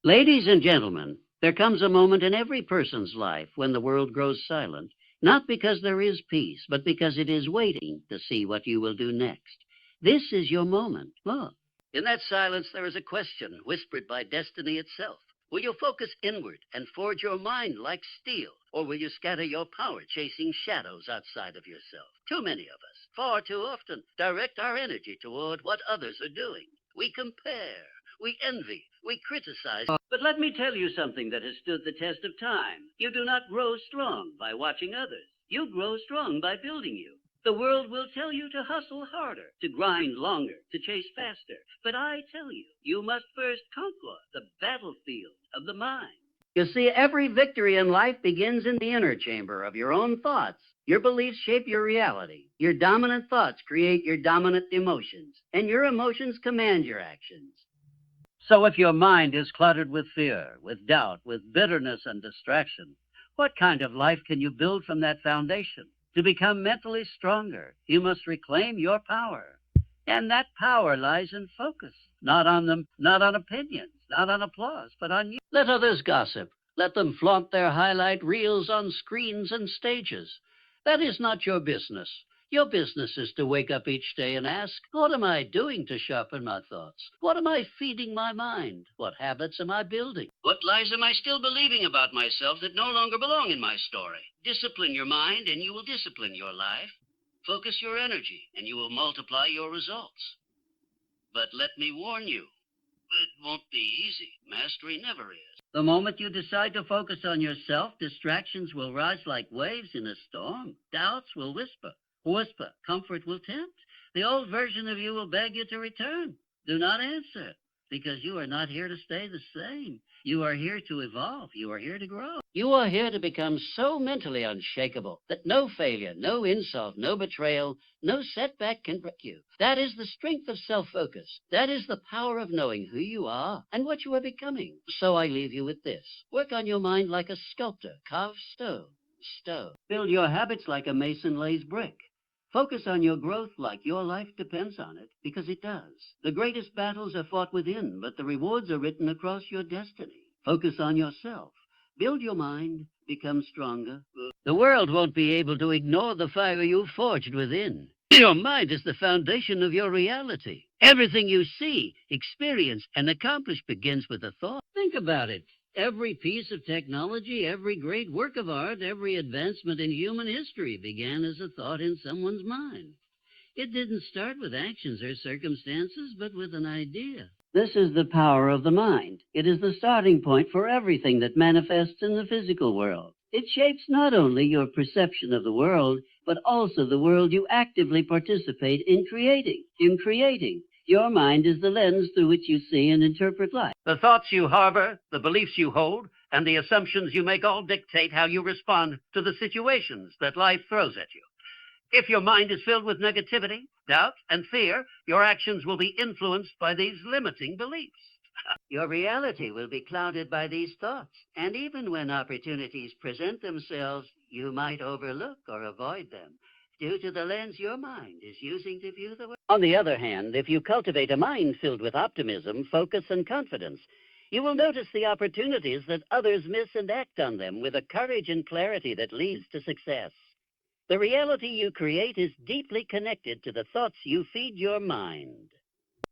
Ladies and gentlemen, there comes a moment in every person's life when the world grows silent, not because there is peace, but because it is waiting to see what you will do next. This is your moment. Look. In that silence, there is a question whispered by destiny itself. Will you focus inward and forge your mind like steel, or will you scatter your power chasing shadows outside of yourself? Too many of us, far too often, direct our energy toward what others are doing. We compare, we envy, we criticize. But let me tell you something that has stood the test of time. You do not grow strong by watching others. You grow strong by building you. The world will tell you to hustle harder, to grind longer, to chase faster. But I tell you, you must first conquer the battlefield of the mind. You see, every victory in life begins in the inner chamber of your own thoughts. Your beliefs shape your reality. Your dominant thoughts create your dominant emotions, and your emotions command your actions. So if your mind is cluttered with fear, with doubt, with bitterness and distraction, what kind of life can you build from that foundation? To become mentally stronger, you must reclaim your power. And that power lies in focus, not on opinions, not on applause, but on you. Let others gossip. Let them flaunt their highlight reels on screens and stages. That is not your business. Your business is to wake up each day and ask, what am I doing to sharpen my thoughts? What am I feeding my mind? What habits am I building? What lies am I still believing about myself that no longer belong in my story? Discipline your mind and you will discipline your life. Focus your energy and you will multiply your results. But let me warn you, it won't be easy. Mastery never is. The moment you decide to focus on yourself, distractions will rise like waves in a storm. Doubts will whisper. Comfort will tempt. The old version of you will beg you to return. Do not answer, because you are not here to stay the same. You are here to evolve. You are here to grow. You are here to become so mentally unshakable that no failure, no insult, no betrayal, no setback can break you. That is the strength of self-focus. That is the power of knowing who you are and what you are becoming. So I leave you with this. Work on your mind like a sculptor. Carve stone. Build your habits like a mason lays brick. Focus on your growth like your life depends on it, because it does. The greatest battles are fought within, but the rewards are written across your destiny. Focus on yourself. Build your mind. Become stronger. The world won't be able to ignore the fire you've forged within. Your mind is the foundation of your reality. Everything you see, experience, and accomplish begins with a thought. Think about it. Every piece of technology, every great work of art, every advancement in human history began as a thought in someone's mind. It didn't start with actions or circumstances, but with an idea. This is the power of the mind. It is the starting point for everything that manifests in the physical world. It shapes not only your perception of the world, but also the world you actively participate in creating. Your mind is the lens through which you see and interpret life. The thoughts you harbor, the beliefs you hold, and the assumptions you make all dictate how you respond to the situations that life throws at you. If your mind is filled with negativity, doubt, and fear, your actions will be influenced by these limiting beliefs. Your reality will be clouded by these thoughts, and even when opportunities present themselves, you might overlook or avoid them due to the lens your mind is using to view the world. On the other hand, if you cultivate a mind filled with optimism, focus, and confidence, you will notice the opportunities that others miss and act on them with a courage and clarity that leads to success. The reality you create is deeply connected to the thoughts you feed your mind.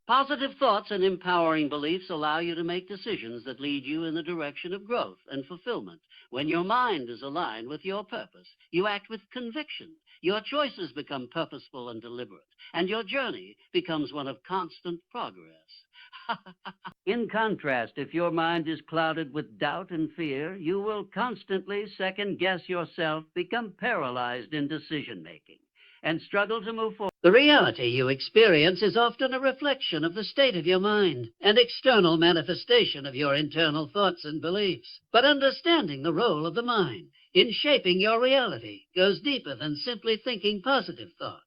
Positive thoughts and empowering beliefs allow you to make decisions that lead you in the direction of growth and fulfillment. When your mind is aligned with your purpose, you act with conviction. Your choices become purposeful and deliberate, and your journey becomes one of constant progress. In contrast, if your mind is clouded with doubt and fear, you will constantly second-guess yourself, become paralyzed in decision-making, and struggle to move forward. The reality you experience is often a reflection of the state of your mind, an external manifestation of your internal thoughts and beliefs. But understanding the role of the mind in shaping your reality goes deeper than simply thinking positive thoughts.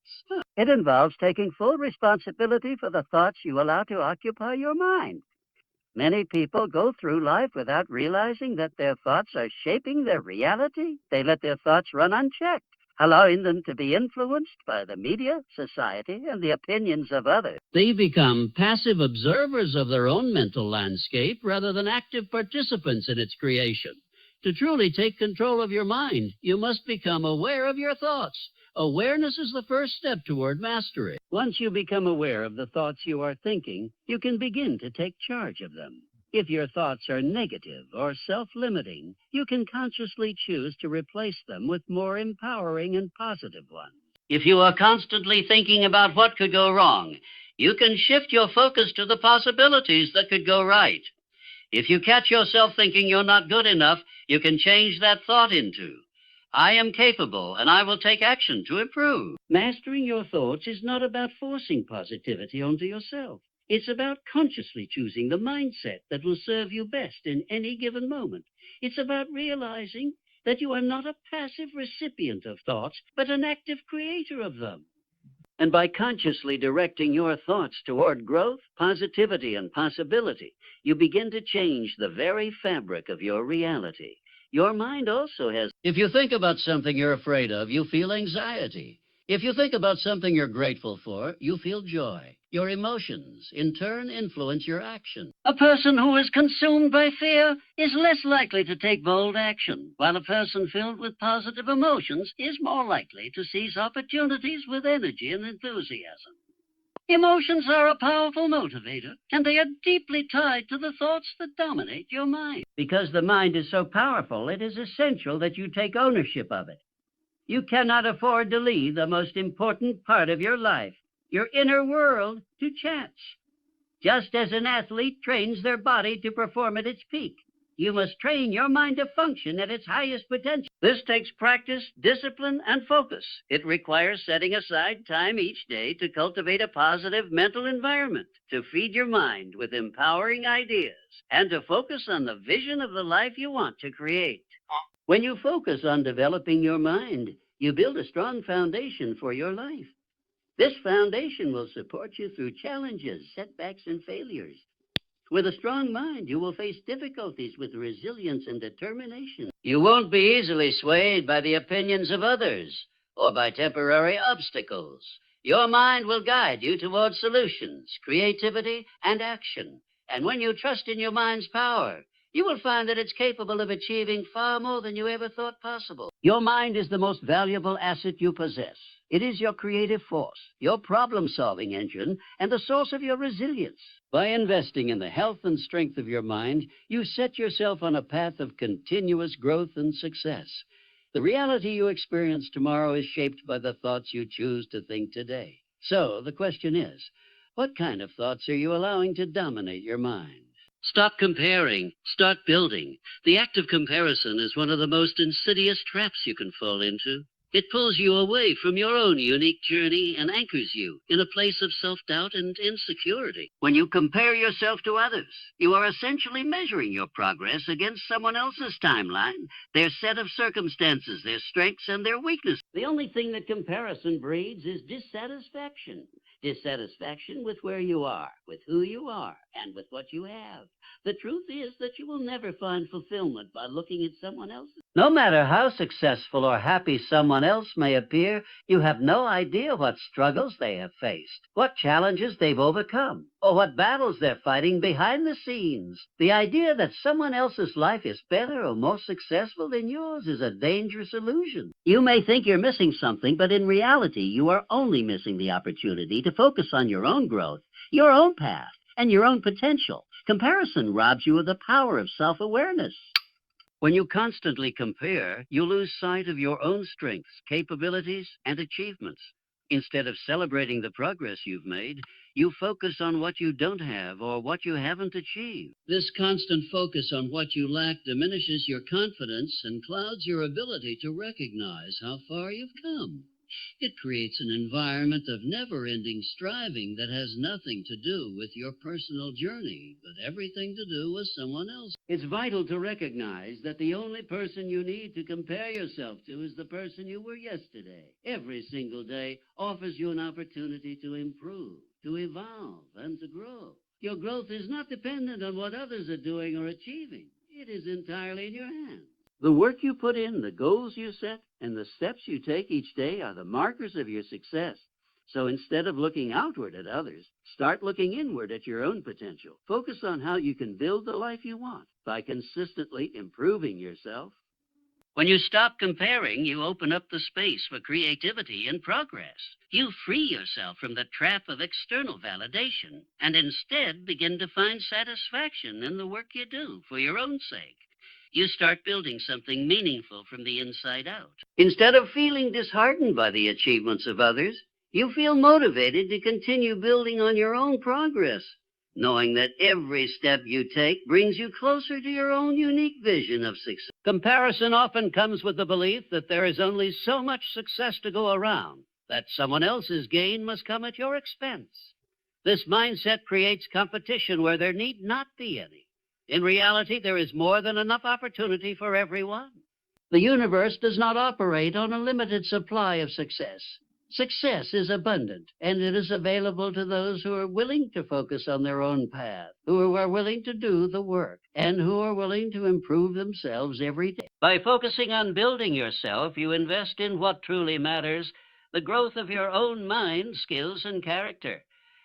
It involves taking full responsibility for the thoughts you allow to occupy your mind. Many people go through life without realizing that their thoughts are shaping their reality. They let their thoughts run unchecked, allowing them to be influenced by the media, society, and the opinions of others. They become passive observers of their own mental landscape rather than active participants in its creation. To truly take control of your mind, you must become aware of your thoughts. Awareness is the first step toward mastery. Once you become aware of the thoughts you are thinking, you can begin to take charge of them. If your thoughts are negative or self-limiting, you can consciously choose to replace them with more empowering and positive ones. If you are constantly thinking about what could go wrong, you can shift your focus to the possibilities that could go right. If you catch yourself thinking you're not good enough, you can change that thought into, I am capable and I will take action to improve. Mastering your thoughts is not about forcing positivity onto yourself. It's about consciously choosing the mindset that will serve you best in any given moment. It's about realizing that you are not a passive recipient of thoughts, but an active creator of them. And by consciously directing your thoughts toward growth, positivity, and possibility, you begin to change the very fabric of your reality. Your mind also has... If you think about something you're afraid of, you feel anxiety. If you think about something you're grateful for, you feel joy. Your emotions, in turn, influence your action. A person who is consumed by fear is less likely to take bold action, while a person filled with positive emotions is more likely to seize opportunities with energy and enthusiasm. Emotions are a powerful motivator, and they are deeply tied to the thoughts that dominate your mind. Because the mind is so powerful, it is essential that you take ownership of it. You cannot afford to leave the most important part of your life, your inner world, to chance. Just as an athlete trains their body to perform at its peak, you must train your mind to function at its highest potential. This takes practice, discipline, and focus. It requires setting aside time each day to cultivate a positive mental environment, to feed your mind with empowering ideas, and to focus on the vision of the life you want to create. When you focus on developing your mind, you build a strong foundation for your life. This foundation will support you through challenges, setbacks, and failures. With a strong mind, you will face difficulties with resilience and determination. You won't be easily swayed by the opinions of others or by temporary obstacles. Your mind will guide you towards solutions, creativity, and action. And when you trust in your mind's power, you will find that it's capable of achieving far more than you ever thought possible. Your mind is the most valuable asset you possess. It is your creative force, your problem-solving engine, and the source of your resilience. By investing in the health and strength of your mind, you set yourself on a path of continuous growth and success. The reality you experience tomorrow is shaped by the thoughts you choose to think today. So the question is, what kind of thoughts are you allowing to dominate your mind? Stop comparing. Start building. The act of comparison is one of the most insidious traps you can fall into. It pulls you away from your own unique journey and anchors you in a place of self-doubt and insecurity. When you compare yourself to others, you are essentially measuring your progress against someone else's timeline, their set of circumstances, their strengths, and their weaknesses. The only thing that comparison breeds is dissatisfaction. Dissatisfaction with where you are, with who you are, and with what you have. The truth is that you will never find fulfillment by looking at someone else's. No matter how successful or happy someone else may appear, you have no idea what struggles they have faced, what challenges they've overcome, or what battles they're fighting behind the scenes. The idea that someone else's life is better or more successful than yours is a dangerous illusion. You may think you're missing something, but in reality, you are only missing the opportunity to focus on your own growth, your own path, and your own potential. Comparison robs you of the power of self-awareness. When you constantly compare, you lose sight of your own strengths, capabilities, and achievements. Instead of celebrating the progress you've made, you focus on what you don't have or what you haven't achieved. This constant focus on what you lack diminishes your confidence and clouds your ability to recognize how far you've come. It creates an environment of never-ending striving that has nothing to do with your personal journey, but everything to do with someone else. It's vital to recognize that the only person you need to compare yourself to is the person you were yesterday. Every single day offers you an opportunity to improve, to evolve, and to grow. Your growth is not dependent on what others are doing or achieving. It is entirely in your hands. The work you put in, the goals you set, and the steps you take each day are the markers of your success. So instead of looking outward at others, start looking inward at your own potential. Focus on how you can build the life you want by consistently improving yourself. When you stop comparing, you open up the space for creativity and progress. You free yourself from the trap of external validation and instead begin to find satisfaction in the work you do for your own sake. You start building something meaningful from the inside out. Instead of feeling disheartened by the achievements of others, you feel motivated to continue building on your own progress, knowing that every step you take brings you closer to your own unique vision of success. Comparison often comes with the belief that there is only so much success to go around, that someone else's gain must come at your expense. This mindset creates competition where there need not be any. In reality, there is more than enough opportunity for everyone. The universe does not operate on a limited supply of success. Success is abundant, and it is available to those who are willing to focus on their own path, who are willing to do the work, and who are willing to improve themselves every day. By focusing on building yourself, you invest in what truly matters, the growth of your own mind, skills, and character.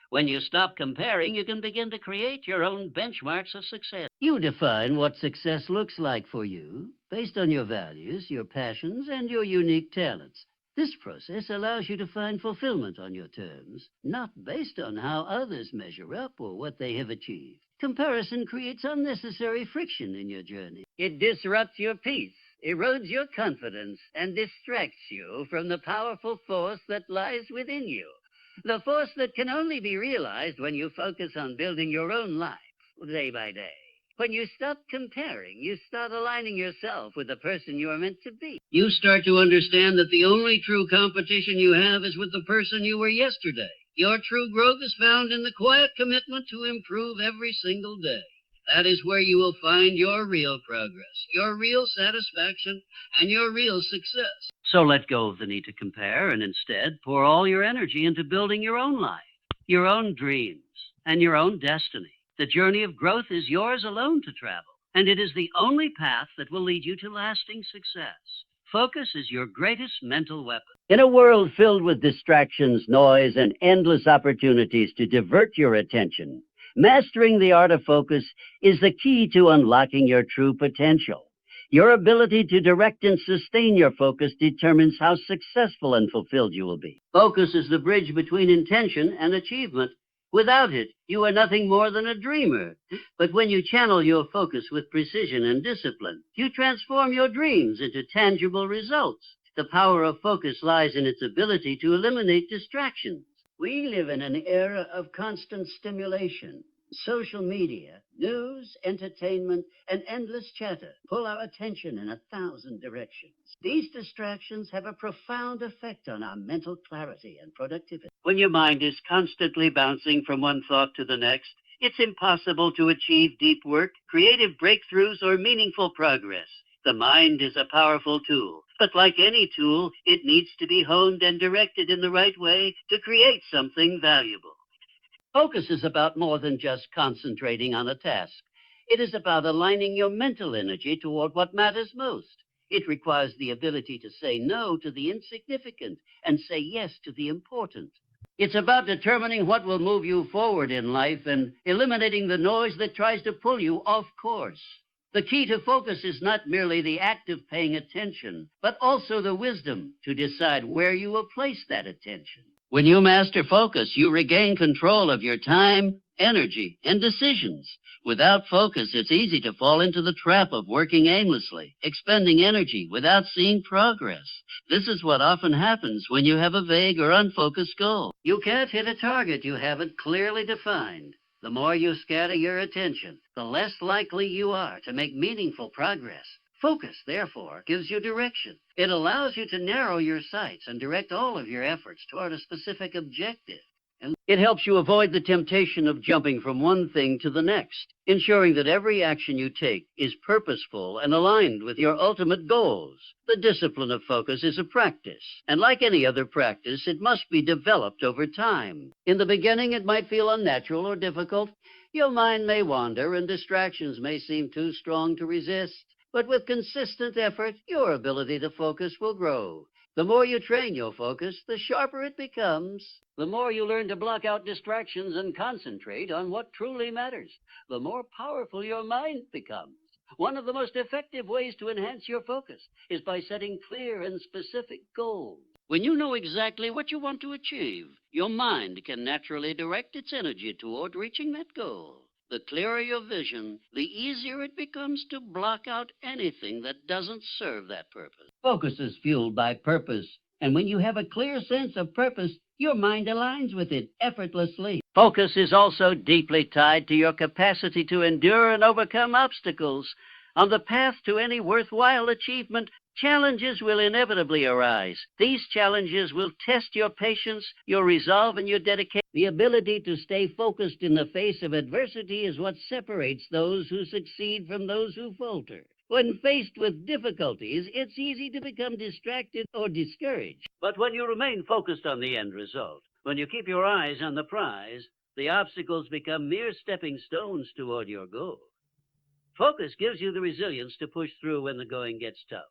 When you stop comparing, you can begin to create your own benchmarks of success. You define what success looks like for you based on your values, your passions, and your unique talents. This process allows you to find fulfillment on your terms, not based on how others measure up or what they have achieved. Comparison creates unnecessary friction in your journey. It disrupts your peace, erodes your confidence, and distracts you from the powerful force that lies within you. The force that can only be realized when you focus on building your own life, day by day. When you stop comparing, you start aligning yourself with the person you are meant to be. You start to understand that the only true competition you have is with the person you were yesterday. Your true growth is found in the quiet commitment to improve every single day. That is where you will find your real progress, your real satisfaction, and your real success. So let go of the need to compare and instead pour all your energy into building your own life, your own dreams, and your own destiny. The journey of growth is yours alone to travel, and it is the only path that will lead you to lasting success. Focus is your greatest mental weapon. In a world filled with distractions, noise, and endless opportunities to divert your attention, mastering the art of focus is the key to unlocking your true potential. Your ability to direct and sustain your focus determines how successful and fulfilled you will be. Focus is the bridge between intention and achievement. Without it, you are nothing more than a dreamer. But when you channel your focus with precision and discipline, you transform your dreams into tangible results. The power of focus lies in its ability to eliminate distractions. We live in an era of constant stimulation. Social media, news, entertainment, and endless chatter pull our attention in 1,000 directions. These distractions have a profound effect on our mental clarity and productivity. When your mind is constantly bouncing from one thought to the next, it's impossible to achieve deep work, creative breakthroughs, or meaningful progress. The mind is a powerful tool, but like any tool, it needs to be honed and directed in the right way to create something valuable. Focus is about more than just concentrating on a task. It is about aligning your mental energy toward what matters most. It requires the ability to say no to the insignificant and say yes to the important. It's about determining what will move you forward in life and eliminating the noise that tries to pull you off course. The key to focus is not merely the act of paying attention, but also the wisdom to decide where you will place that attention. When you master focus, you regain control of your time, energy, and decisions. Without focus, it's easy to fall into the trap of working aimlessly, expending energy without seeing progress. This is what often happens when you have a vague or unfocused goal. You can't hit a target you haven't clearly defined. The more you scatter your attention, the less likely you are to make meaningful progress. Focus, therefore, gives you direction. It allows you to narrow your sights and direct all of your efforts toward a specific objective. And it helps you avoid the temptation of jumping from one thing to the next, ensuring that every action you take is purposeful and aligned with your ultimate goals. The discipline of focus is a practice, and like any other practice, it must be developed over time. In the beginning, it might feel unnatural or difficult. Your mind may wander, and distractions may seem too strong to resist. But with consistent effort, your ability to focus will grow. The more you train your focus, the sharper it becomes. The more you learn to block out distractions and concentrate on what truly matters, the more powerful your mind becomes. One of the most effective ways to enhance your focus is by setting clear and specific goals. When you know exactly what you want to achieve, your mind can naturally direct its energy toward reaching that goal. The clearer your vision, the easier it becomes to block out anything that doesn't serve that purpose. Focus is fueled by purpose, and when you have a clear sense of purpose, your mind aligns with it effortlessly. Focus is also deeply tied to your capacity to endure and overcome obstacles. On the path to any worthwhile achievement, challenges will inevitably arise. These challenges will test your patience, your resolve, and your dedication. The ability to stay focused in the face of adversity is what separates those who succeed from those who falter. When faced with difficulties, it's easy to become distracted or discouraged. But when you remain focused on the end result, when you keep your eyes on the prize, the obstacles become mere stepping stones toward your goal. Focus gives you the resilience to push through when the going gets tough.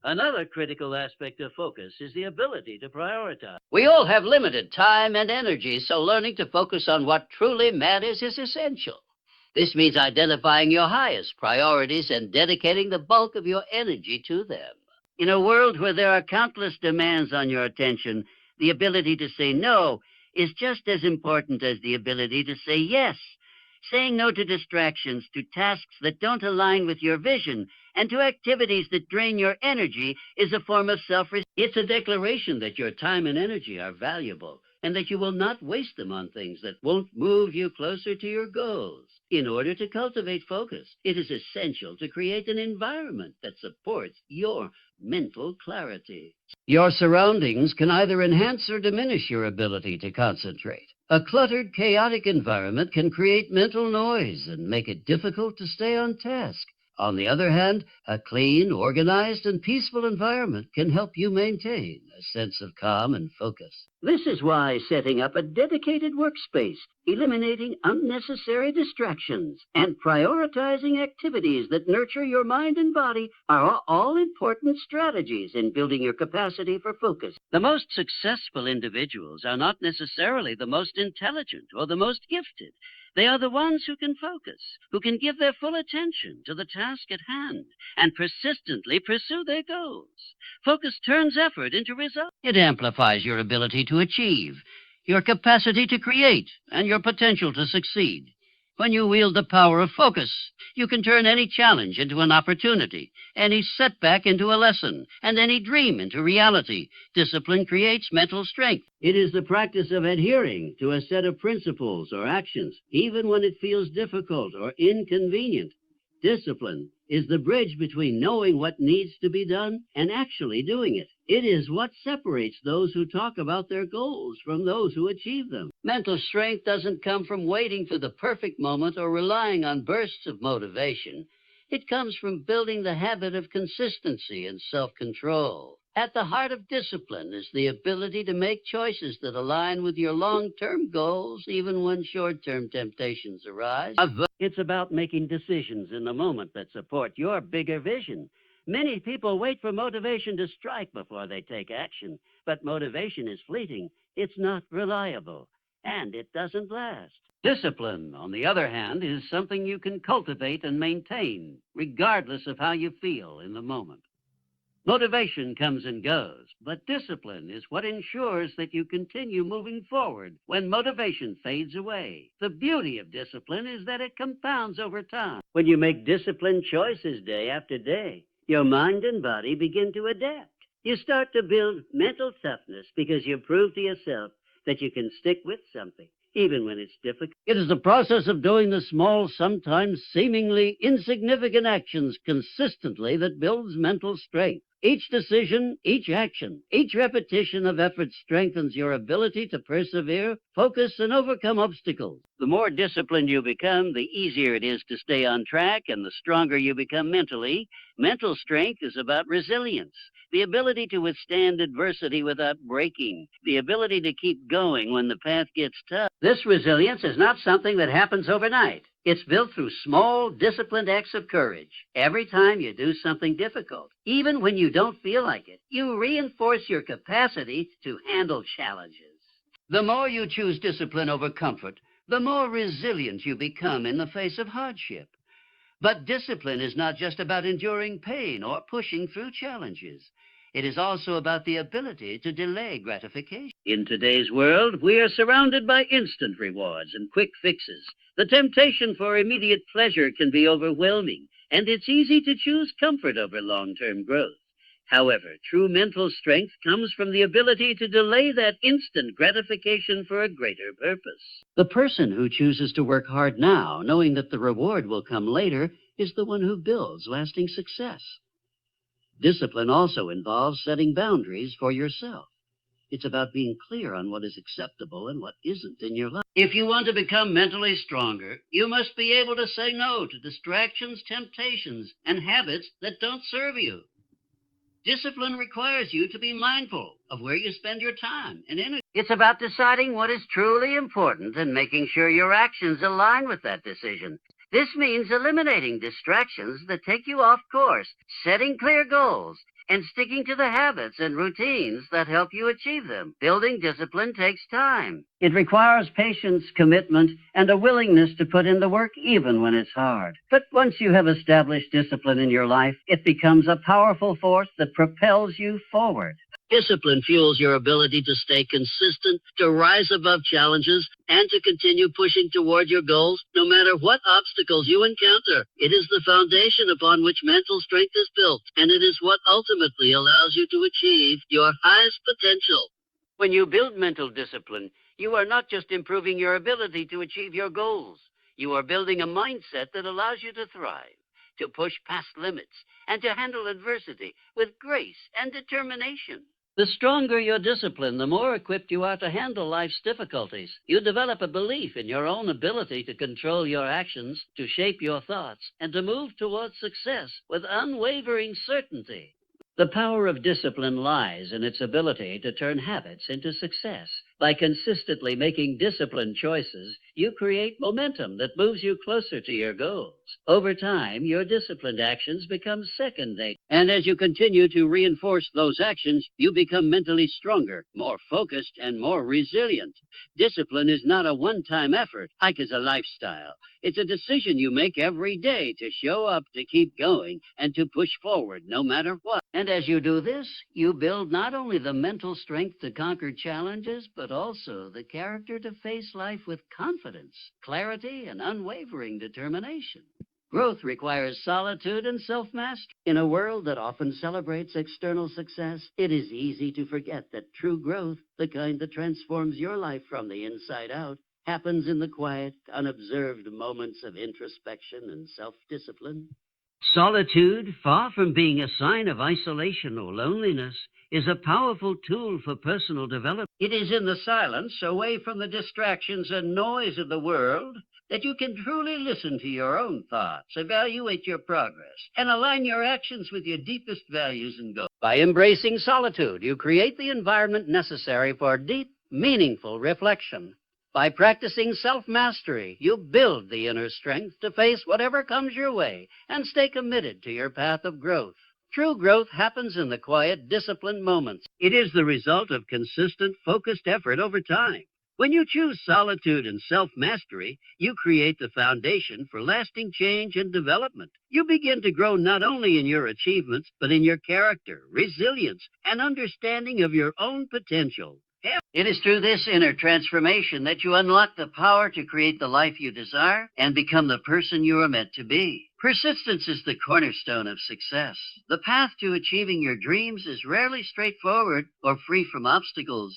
Another critical aspect of focus is the ability to prioritize. We all have limited time and energy, so learning to focus on what truly matters is essential. This means identifying your highest priorities and dedicating the bulk of your energy to them. In a world where there are countless demands on your attention, the ability to say no is just as important as the ability to say yes. Saying no to distractions, to tasks that don't align with your vision, and to activities that drain your energy is a form of self-respect. It's a declaration that your time and energy are valuable and that you will not waste them on things that won't move you closer to your goals. In order to cultivate focus, it is essential to create an environment that supports your mental clarity. Your surroundings can either enhance or diminish your ability to concentrate. A cluttered, chaotic environment can create mental noise and make it difficult to stay on task. On the other hand, a clean, organized, and peaceful environment can help you maintain a sense of calm and focus. This is why setting up a dedicated workspace, eliminating unnecessary distractions, and prioritizing activities that nurture your mind and body are all important strategies in building your capacity for focus. The most successful individuals are not necessarily the most intelligent or the most gifted. They are the ones who can focus, who can give their full attention to the task at hand, and persistently pursue their goals. Focus turns effort into results. It amplifies your ability to achieve, your capacity to create, and your potential to succeed. When you wield the power of focus, you can turn any challenge into an opportunity, any setback into a lesson, and any dream into reality. Discipline creates mental strength. It is the practice of adhering to a set of principles or actions, even when it feels difficult or inconvenient. Discipline is the bridge between knowing what needs to be done and actually doing it. It is what separates those who talk about their goals from those who achieve them. Mental strength doesn't come from waiting for the perfect moment or relying on bursts of motivation. It comes from building the habit of consistency and self-control. At the heart of discipline is the ability to make choices that align with your long-term goals, even when short-term temptations arise. It's about making decisions in the moment that support your bigger vision. Many people wait for motivation to strike before they take action, but motivation is fleeting, it's not reliable, and it doesn't last. Discipline, on the other hand, is something you can cultivate and maintain, regardless of how you feel in the moment. Motivation comes and goes, but discipline is what ensures that you continue moving forward when motivation fades away. The beauty of discipline is that it compounds over time. When you make disciplined choices day after day, your mind and body begin to adapt. You start to build mental toughness because you prove to yourself that you can stick with something, even when it's difficult. It is the process of doing the small, sometimes seemingly insignificant actions consistently that builds mental strength. Each decision, each action, each repetition of effort strengthens your ability to persevere, focus, and overcome obstacles. The more disciplined you become, the easier it is to stay on track, and the stronger you become mentally. Mental strength is about resilience, the ability to withstand adversity without breaking, the ability to keep going when the path gets tough. This resilience is not something that happens overnight. It's built through small, disciplined acts of courage. Every time you do something difficult, even when you don't feel like it, you reinforce your capacity to handle challenges. The more you choose discipline over comfort, the more resilient you become in the face of hardship. But discipline is not just about enduring pain or pushing through challenges. It is also about the ability to delay gratification. In today's world, we are surrounded by instant rewards and quick fixes. The temptation for immediate pleasure can be overwhelming, and it's easy to choose comfort over long-term growth. However, true mental strength comes from the ability to delay that instant gratification for a greater purpose. The person who chooses to work hard now, knowing that the reward will come later, is the one who builds lasting success. Discipline also involves setting boundaries for yourself. It's about being clear on what is acceptable and what isn't in your life. If you want to become mentally stronger, you must be able to say no to distractions, temptations, and habits that don't serve you. Discipline requires you to be mindful of where you spend your time and energy. It's about deciding what is truly important and making sure your actions align with that decision. This means eliminating distractions that take you off course, setting clear goals, and sticking to the habits and routines that help you achieve them. Building discipline takes time. It requires patience, commitment, and a willingness to put in the work even when it's hard. But once you have established discipline in your life, it becomes a powerful force that propels you forward. Discipline fuels your ability to stay consistent, to rise above challenges, and to continue pushing toward your goals no matter what obstacles you encounter. It is the foundation upon which mental strength is built, and it is what ultimately allows you to achieve your highest potential. When you build mental discipline, you are not just improving your ability to achieve your goals. You are building a mindset that allows you to thrive, to push past limits, and to handle adversity with grace and determination. The stronger your discipline, the more equipped you are to handle life's difficulties. You develop a belief in your own ability to control your actions, to shape your thoughts, and to move towards success with unwavering certainty. The power of discipline lies in its ability to turn habits into success. By consistently making disciplined choices, you create momentum that moves you closer to your goals. Over time, your disciplined actions become second nature. And as you continue to reinforce those actions, you become mentally stronger, more focused, and more resilient. Discipline is not a one-time effort. Hike is a lifestyle. It's a decision you make every day to show up, to keep going, and to push forward no matter what. And as you do this, you build not only the mental strength to conquer challenges, but also the character to face life with confidence, clarity, and unwavering determination. Growth requires solitude and self-mastery. In a world that often celebrates external success, it is easy to forget that true growth, the kind that transforms your life from the inside out, happens in the quiet, unobserved moments of introspection and self-discipline. Solitude, far from being a sign of isolation or loneliness, is a powerful tool for personal development. It is in the silence, away from the distractions and noise of the world, that you can truly listen to your own thoughts, evaluate your progress, and align your actions with your deepest values and goals. By embracing solitude, you create the environment necessary for deep, meaningful reflection. By practicing self-mastery, you build the inner strength to face whatever comes your way and stay committed to your path of growth. True growth happens in the quiet, disciplined moments. It is the result of consistent, focused effort over time. When you choose solitude and self-mastery, you create the foundation for lasting change and development. You begin to grow not only in your achievements, but in your character, resilience, and understanding of your own potential. It is through this inner transformation that you unlock the power to create the life you desire and become the person you are meant to be. Persistence is the cornerstone of success. The path to achieving your dreams is rarely straightforward or free from obstacles.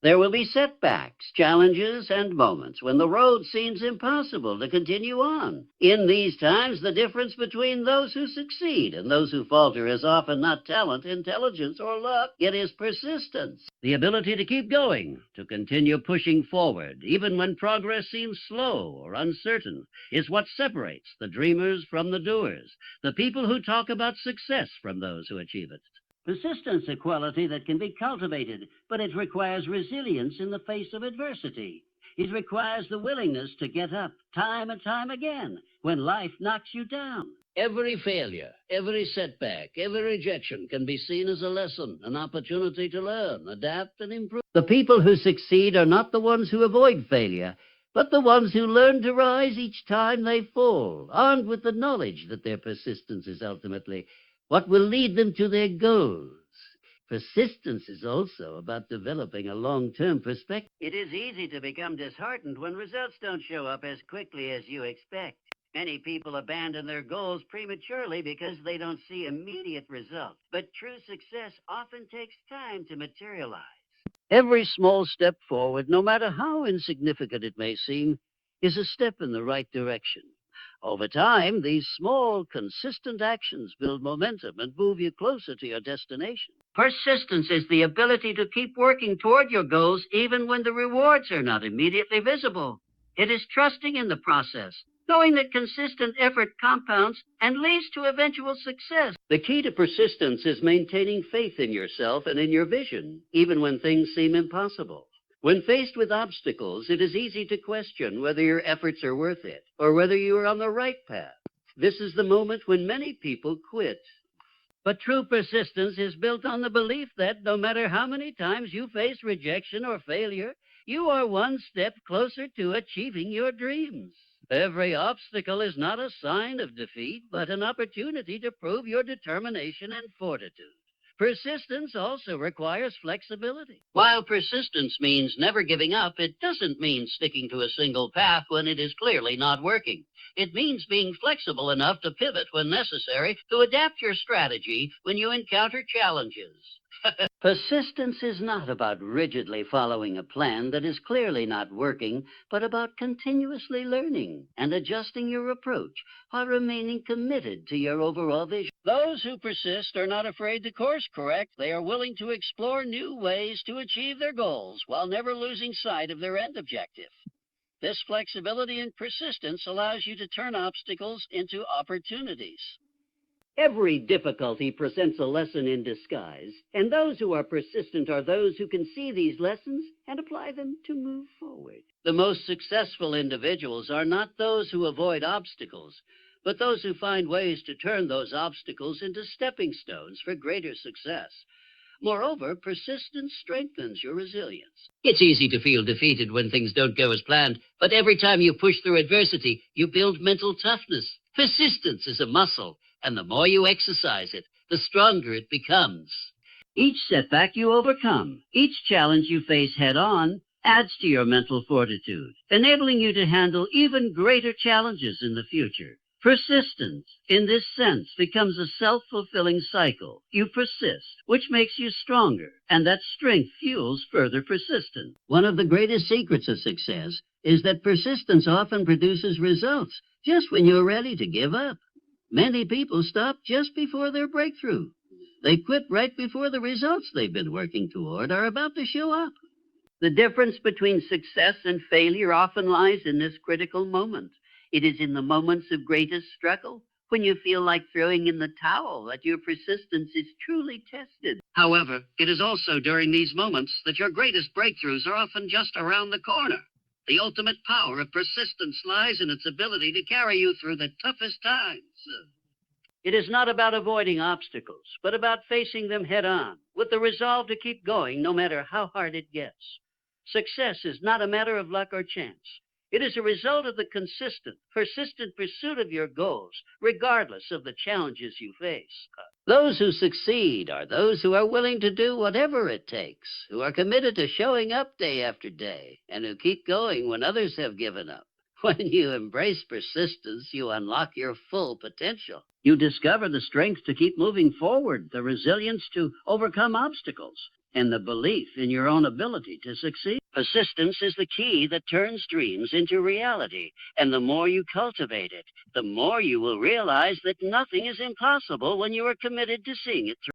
There will be setbacks, challenges, and moments when the road seems impossible to continue on. In these times, the difference between those who succeed and those who falter is often not talent, intelligence, or luck. It is persistence. The ability to keep going, to continue pushing forward, even when progress seems slow or uncertain, is what separates the dreamers from the doers, the people who talk about success from those who achieve it. Persistence is a quality that can be cultivated, but it requires resilience in the face of adversity. It requires the willingness to get up time and time again when life knocks you down. Every failure, every setback, every rejection can be seen as a lesson, an opportunity to learn, adapt, and improve. The people who succeed are not the ones who avoid failure, but the ones who learn to rise each time they fall, armed with the knowledge that their persistence is ultimately what will lead them to their goals. Persistence is also about developing a long-term perspective. It is easy to become disheartened when results don't show up as quickly as you expect. Many people abandon their goals prematurely because they don't see immediate results. But true success often takes time to materialize. Every small step forward, no matter how insignificant it may seem, is a step in the right direction. Over time, these small, consistent actions build momentum and move you closer to your destination. Persistence is the ability to keep working toward your goals even when the rewards are not immediately visible. It is trusting in the process, knowing that consistent effort compounds and leads to eventual success. The key to persistence is maintaining faith in yourself and in your vision, even when things seem impossible. When faced with obstacles, it is easy to question whether your efforts are worth it or whether you are on the right path. This is the moment when many people quit. But true persistence is built on the belief that no matter how many times you face rejection or failure, you are one step closer to achieving your dreams. Every obstacle is not a sign of defeat, but an opportunity to prove your determination and fortitude. Persistence also requires flexibility. While persistence means never giving up, it doesn't mean sticking to a single path when it is clearly not working. It means being flexible enough to pivot when necessary, to adapt your strategy when you encounter challenges. Persistence is not about rigidly following a plan that is clearly not working, but about continuously learning and adjusting your approach while remaining committed to your overall vision. Those who persist are not afraid to course correct. They are willing to explore new ways to achieve their goals while never losing sight of their end objective. This flexibility and persistence allows you to turn obstacles into opportunities. Every difficulty presents a lesson in disguise, and those who are persistent are those who can see these lessons and apply them to move forward. The most successful individuals are not those who avoid obstacles, but those who find ways to turn those obstacles into stepping stones for greater success. Moreover, persistence strengthens your resilience. It's easy to feel defeated when things don't go as planned, but every time you push through adversity, you build mental toughness. Persistence is a muscle, and the more you exercise it, the stronger it becomes. Each setback you overcome, each challenge you face head-on, adds to your mental fortitude, enabling you to handle even greater challenges in the future. Persistence, in this sense, becomes a self-fulfilling cycle. You persist, which makes you stronger, and that strength fuels further persistence. One of the greatest secrets of success is that persistence often produces results just when you're ready to give up. Many people stop just before their breakthrough. They quit right before the results they've been working toward are about to show up. The difference between success and failure often lies in this critical moment. It is in the moments of greatest struggle, when you feel like throwing in the towel, that your persistence is truly tested. However, it is also during these moments that your greatest breakthroughs are often just around the corner. The ultimate power of persistence lies in its ability to carry you through the toughest times. It is not about avoiding obstacles, but about facing them head-on, with the resolve to keep going no matter how hard it gets. Success is not a matter of luck or chance. It is a result of the consistent, persistent pursuit of your goals, regardless of the challenges you face. Those who succeed are those who are willing to do whatever it takes, who are committed to showing up day after day, and who keep going when others have given up. When you embrace persistence, you unlock your full potential. You discover the strength to keep moving forward, the resilience to overcome obstacles, and the belief in your own ability to succeed. Persistence is the key that turns dreams into reality, and the more you cultivate it, the more you will realize that nothing is impossible when you are committed to seeing it through.